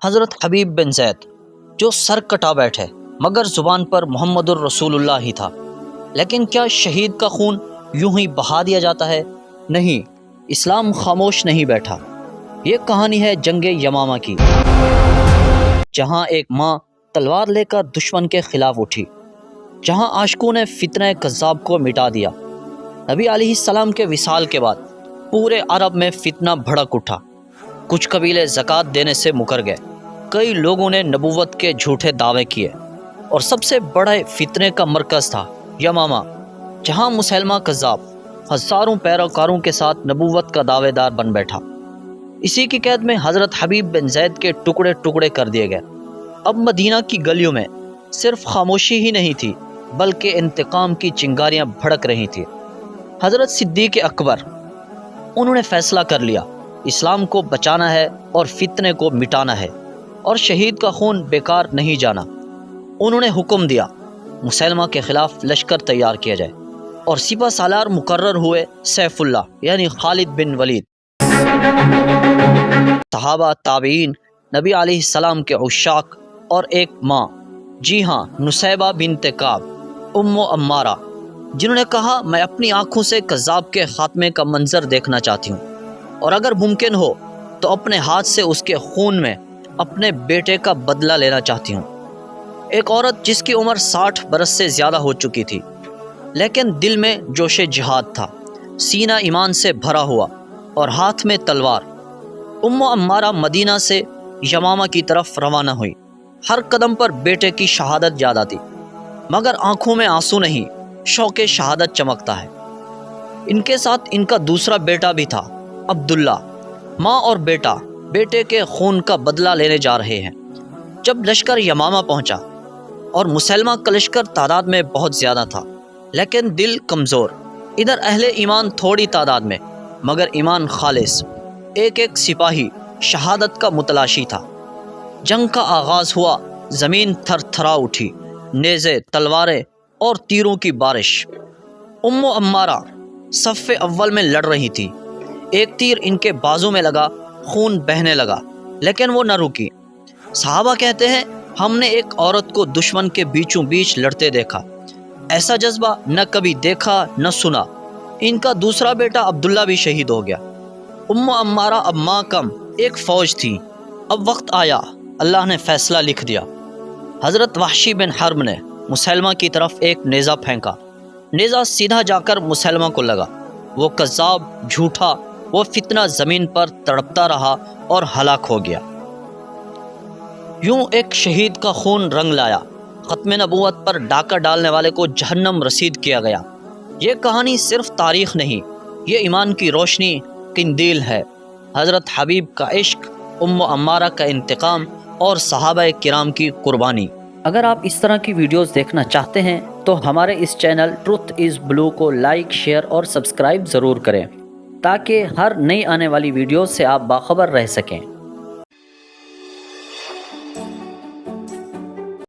حضرت حبیب بن زید، جو سر کٹا بیٹھے مگر زبان پر محمد الرسول اللہ ہی تھا۔ لیکن کیا شہید کا خون یوں ہی بہا دیا جاتا ہے؟ نہیں، اسلام خاموش نہیں بیٹھا۔ یہ کہانی ہے جنگ یمامہ کی، جہاں ایک ماں تلوار لے کر دشمن کے خلاف اٹھی، جہاں عاشقوں نے فتنہ کذاب کو مٹا دیا۔ نبی علیہ السلام کے وصال کے بعد پورے عرب میں فتنہ بھڑک اٹھا۔ کچھ قبیلے زکوٰۃ دینے سے مکر گئے، کئی لوگوں نے نبوت کے جھوٹے دعوے کیے، اور سب سے بڑے فتنے کا مرکز تھا یمامہ، جہاں مسلمہ کذاب ہزاروں پیروکاروں کے ساتھ نبوت کا دعوے دار بن بیٹھا۔ اسی کی قید میں حضرت حبیب بن زید کے ٹکڑے ٹکڑے کر دیے گئے۔ اب مدینہ کی گلیوں میں صرف خاموشی ہی نہیں تھی، بلکہ انتقام کی چنگاریاں بھڑک رہی تھیں۔ حضرت صدیق اکبر، انہوں نے فیصلہ کر لیا، اسلام کو بچانا ہے اور فتنے کو مٹانا ہے، اور شہید کا خون بیکار نہیں جانا۔ انہوں نے حکم دیا مسلمہ کے خلاف لشکر تیار کیا جائے، اور سپہ سالار مقرر ہوئے سیف اللہ یعنی خالد بن ولید۔ صحابہ، تابعین، نبی علیہ السلام کے عشاق اور ایک ماں، جی ہاں، نصیبہ بنت کعب، ام عمارہ، جنہوں نے کہا میں اپنی آنکھوں سے کذاب کے خاتمے کا منظر دیکھنا چاہتی ہوں، اور اگر ممکن ہو تو اپنے ہاتھ سے اس کے خون میں اپنے بیٹے کا بدلہ لینا چاہتی ہوں۔ ایک عورت جس کی عمر 60 برس سے زیادہ ہو چکی تھی، لیکن دل میں جوش جہاد تھا، سینہ ایمان سے بھرا ہوا اور ہاتھ میں تلوار۔ ام عمارہ مدینہ سے یمامہ کی طرف روانہ ہوئی۔ ہر قدم پر بیٹے کی شہادت یاد آتی، مگر آنکھوں میں آنسو نہیں، شوق شہادت چمکتا ہے۔ ان کے ساتھ ان کا دوسرا بیٹا بھی تھا، عبداللہ۔ ماں اور بیٹا بیٹے کے خون کا بدلہ لینے جا رہے ہیں۔ جب لشکر یمامہ پہنچا، اور مسلمہ کا لشکر تعداد میں بہت زیادہ تھا، لیکن دل کمزور، ادھر اہل ایمان تھوڑی تعداد میں مگر ایمان خالص، ایک ایک سپاہی شہادت کا متلاشی تھا۔ جنگ کا آغاز ہوا، زمین تھر تھرا اٹھی، نیزے، تلواریں اور تیروں کی بارش۔ ام عمارہ صف اول میں لڑ رہی تھی، ایک تیر ان کے بازو میں لگا، خون بہنے لگا، لیکن وہ نہ رکی۔ صحابہ کہتے ہیں ہم نے ایک عورت کو دشمن کے بیچوں بیچ لڑتے دیکھا، ایسا جذبہ نہ کبھی دیکھا نہ سنا۔ ان کا دوسرا بیٹا عبداللہ بھی شہید ہو گیا۔ ام عمارہ اب ماں کم ایک فوج تھی۔ اب وقت آیا، اللہ نے فیصلہ لکھ دیا۔ حضرت وحشی بن حرب نے مسلمہ کی طرف ایک نیزہ پھینکا، نیزہ سیدھا جا کر مسلمہ کو لگا۔ وہ کذاب، جھوٹا، وہ فتنہ زمین پر تڑپتا رہا اور ہلاک ہو گیا۔ یوں ایک شہید کا خون رنگ لایا، ختم نبوت پر ڈاکہ ڈالنے والے کو جہنم رسید کیا گیا۔ یہ کہانی صرف تاریخ نہیں، یہ ایمان کی روشنی قندیل ہے۔ حضرت حبیب کا عشق، ام عمارہ کا انتقام اور صحابہ کرام کی قربانی۔ اگر آپ اس طرح کی ویڈیوز دیکھنا چاہتے ہیں تو ہمارے اس چینل ٹروتھ از بلو کو لائک، شیئر اور سبسکرائب ضرور کریں، تاکہ ہر نئی آنے والی ویڈیوز سے آپ باخبر رہ سکیں۔